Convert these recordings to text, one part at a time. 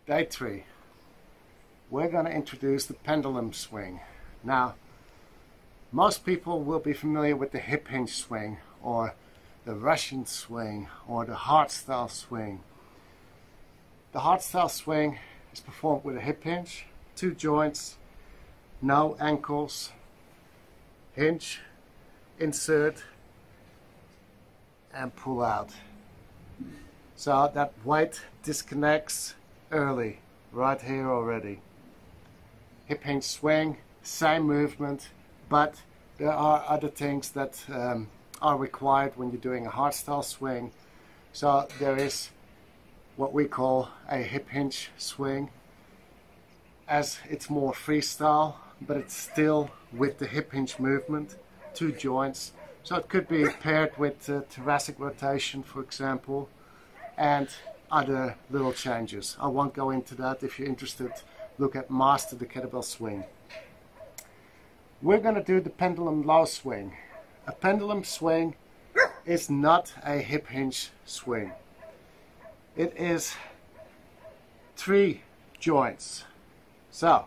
Day 3. We're going to introduce the pendulum swing. Now, most people will be familiar with the hip hinge swing or the Russian swing or the hardstyle swing. The hardstyle swing is performed with a hip hinge, 2 joints, no ankles, hinge, insert, and pull out. So that weight disconnects early, right here already. Hip hinge swing, same movement, but there are other things that are required when you're doing a hardstyle swing. So there is what we call a hip hinge swing, as it's more freestyle, but it's still with the hip hinge movement, 2 joints. So it could be paired with thoracic rotation, for example, and other little changes. I won't go into that. If you're interested, look at Master the Kettlebell Swing. We're going to do the Pendulum Low Swing. A pendulum swing is not a hip hinge swing. It is 3 joints. So,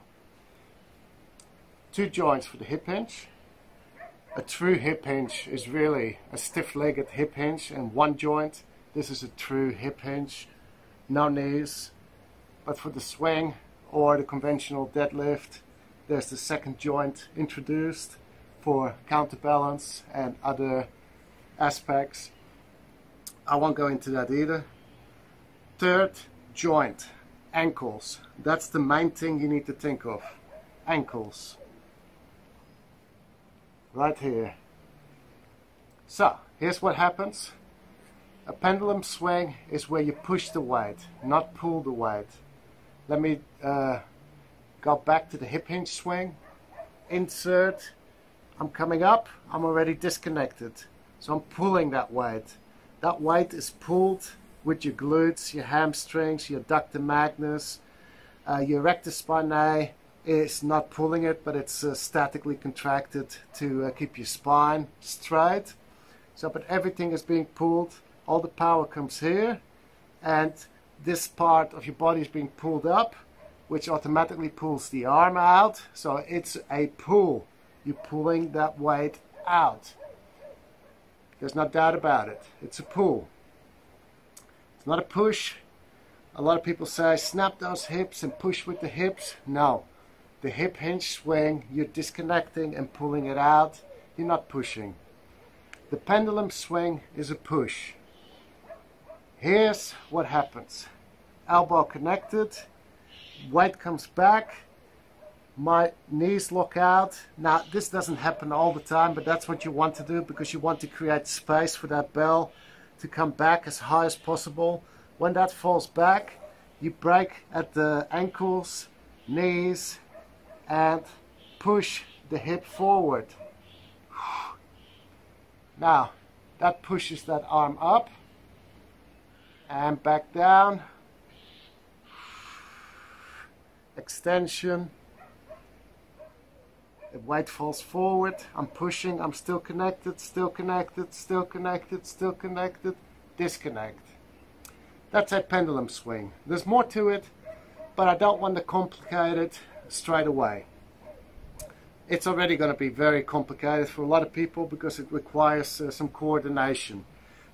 2 joints for the hip hinge. A true hip hinge is really a stiff-legged hip hinge and 1 joint. This is a true hip hinge, no knees. But for the swing or the conventional deadlift, there's the 2nd joint introduced for counterbalance and other aspects. I won't go into that either. 3rd joint, ankles. That's the main thing you need to think of. Ankles. Right here. So, here's what happens. A pendulum swing is where you push the weight, not pull the weight. Let me go back to the hip hinge swing. Insert. I'm coming up. I'm already disconnected. So I'm pulling that weight. That weight is pulled with your glutes, your hamstrings, your adductor magnus. Your rectus spinae is not pulling it, but it's statically contracted to keep your spine straight. So, but everything is being pulled. All the power comes here, and this part of your body is being pulled up, which automatically pulls the arm out. So it's a pull. You're pulling that weight out. There's no doubt about it. It's a pull. It's not a push. A lot of people say snap those hips and push with the hips. No. The hip hinge swing, you're disconnecting and pulling it out. You're not pushing. The pendulum swing is a push. Here's what happens. Elbow connected, weight comes back, my knees lock out. Now this doesn't happen all the time, but that's what you want to do because you want to create space for that bell to come back as high as possible. When that falls back, you break at the ankles, knees, and push the hip forward. Now that pushes that arm up and back down. Extension. The weight falls forward. I'm pushing. I'm still connected, still connected, still connected, still connected. Disconnect. That's a pendulum swing. There's more to it, but I don't want to complicate it straight away. It's already going to be very complicated for a lot of people because it requires some coordination,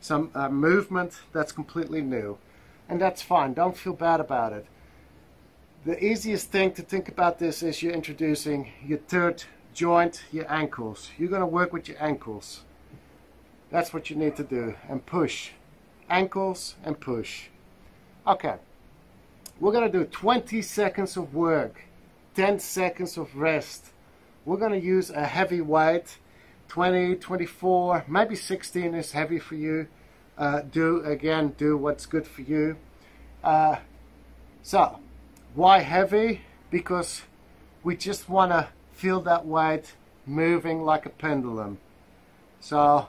some movement that's completely new. And that's fine. Don't feel bad about it. The easiest thing to think about this is you're introducing your 3rd joint, your ankles. You're going to work with your ankles. That's what you need to do. And push. Ankles and push. Okay. We're going to do 20 seconds of work, 10 seconds of rest. We're going to use a heavy weight, 20, 24, maybe 16 is heavy for you. Do what's good for you. So, why heavy? Because we just want to feel that weight moving like a pendulum. So,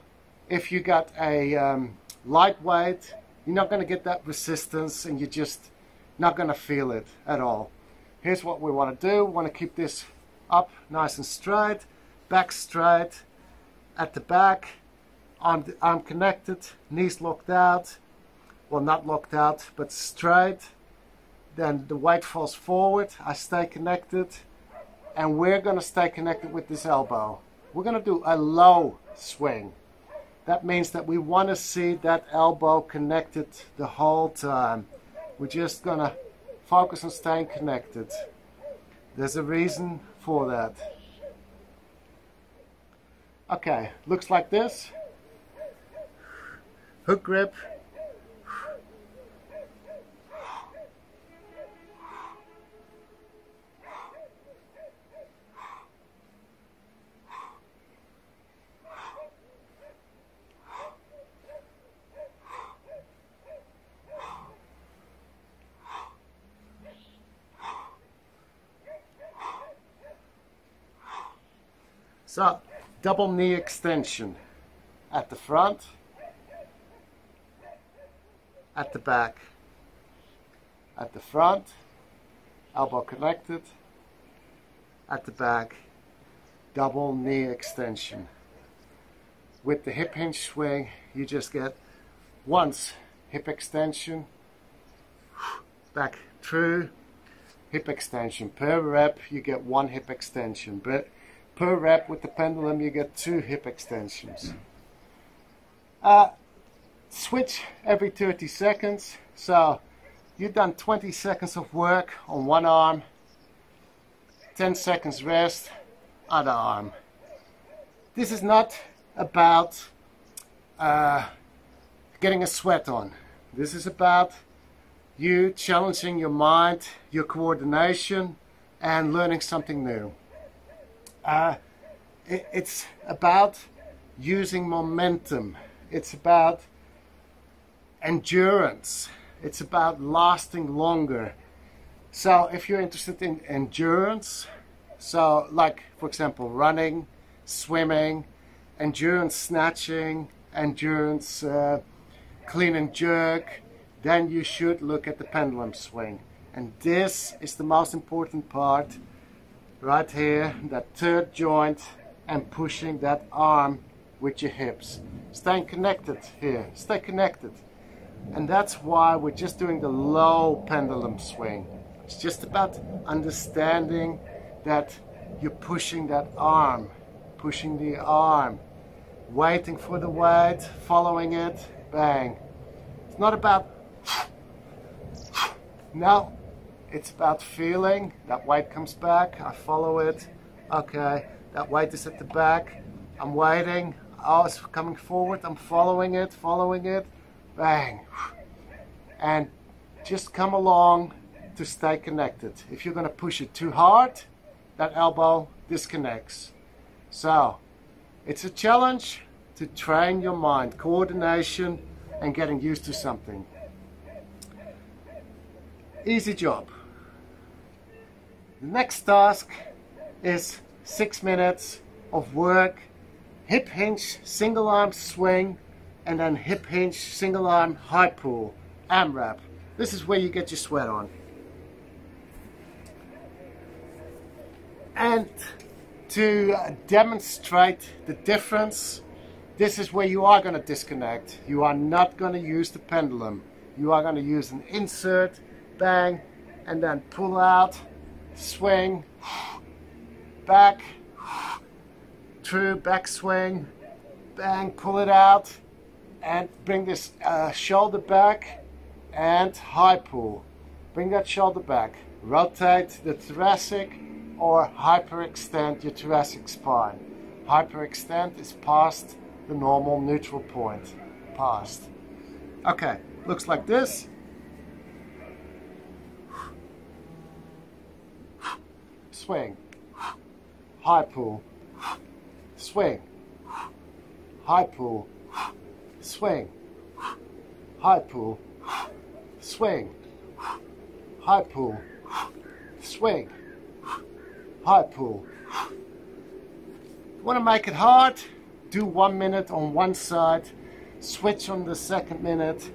if you got a light weight, you're not going to get that resistance and you're just not going to feel it at all. Here's what we want to do. We want to keep this up nice and straight, back straight, at the back, arm connected, knees locked out, well not locked out, but straight, then the weight falls forward, I stay connected, and we're going to stay connected with this elbow. We're going to do a low swing. That means that we want to see that elbow connected the whole time. We're just going to focus on staying connected. There's a reason for that. Okay, looks like this. Hook grip. So, double knee extension at the front, at the back, at the front, elbow connected, at the back, double knee extension. With the hip hinge swing, you just get once hip extension, back through, hip extension. Per rep, you get one hip extension, but per rep with the pendulum, you get 2 hip extensions. Switch every 30 seconds. So you've done 20 seconds of work on one arm, 10 seconds rest, other arm. This is not about getting a sweat on. This is about you challenging your mind, your coordination, and learning something new. It's about using momentum. It's about endurance. It's about lasting longer. So if you're interested in endurance, so like for example running, swimming, endurance snatching, endurance clean and jerk, then you should look at the pendulum swing. And this is the most important part. Right here, that third joint, and pushing that arm with your hips. Staying connected here, stay connected. And that's why we're just doing the low pendulum swing. It's just about understanding that you're pushing that arm, pushing the arm, waiting for the weight, following it, bang. It's not about, no. It's about feeling, that weight comes back, I follow it, okay, that weight is at the back, I'm waiting, oh, it's coming forward, I'm following it, bang. And just come along to stay connected. If you're going to push it too hard, that elbow disconnects. So, it's a challenge to train your mind, coordination, and getting used to something. Easy job. The next task is 6 minutes of work, hip hinge, single arm swing, and then hip hinge, single arm high pull, AMRAP. This is where you get your sweat on. And to demonstrate the difference, this is where you are going to disconnect. You are not going to use the pendulum. You are going to use an insert, bang, and then pull out, swing, back, through, back swing, bang, pull it out, and bring this shoulder back, and high pull. Bring that shoulder back. Rotate the thoracic or hyperextend your thoracic spine. Hyperextend is past the normal neutral point. Past. Okay, looks like this. Swing, high pull, swing, high pull, swing, high pull, swing, high pull, swing, high pull. If you want to make it hard, do 1 minute on one side, switch on the second minute,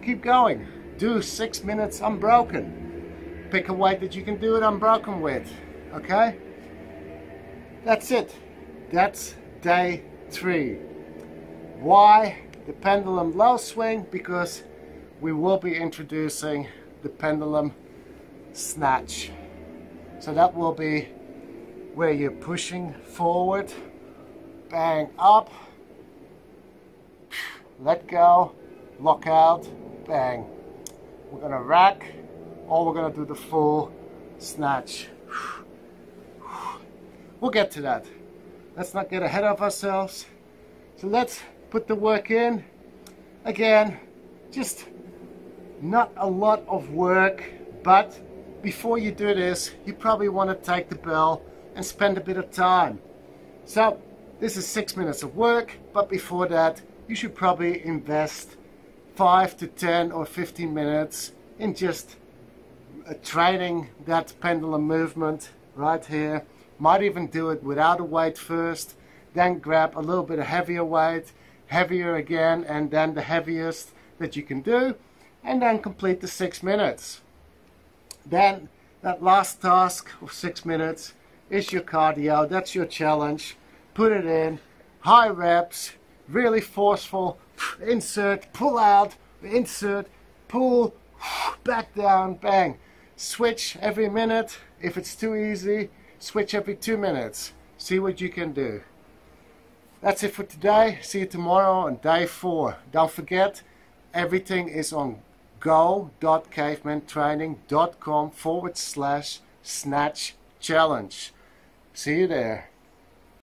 keep going. Do 6 minutes unbroken. Pick a weight that you can do it unbroken with. Okay, that's it. That's day 3. Why the pendulum low swing? Because we will be introducing the pendulum snatch. So that will be where you're pushing forward, bang up, let go, lock out, bang. We're gonna rack, or we're gonna do the full snatch. We'll get to that. Let's not get ahead of ourselves. So let's put the work in. Again, just not a lot of work, but before you do this, you probably want to take the bell and spend a bit of time. So this is 6 minutes of work, but before that, you should probably invest 5 to 10 or 15 minutes in just training that pendulum movement right here. Might even do it without a weight first, then grab a little bit of heavier weight, heavier again, and then the heaviest that you can do, and then complete the 6 minutes. Then that last task of 6 minutes is your cardio. That's your challenge. Put it in, high reps, really forceful, insert, pull out, insert, pull, back down, bang. Switch every minute. If it's too easy, switch every 2 minutes. See what you can do. That's it for today. See you tomorrow on day 4. Don't forget, everything is on go.cavemantraining.com/snatch challenge. See you there.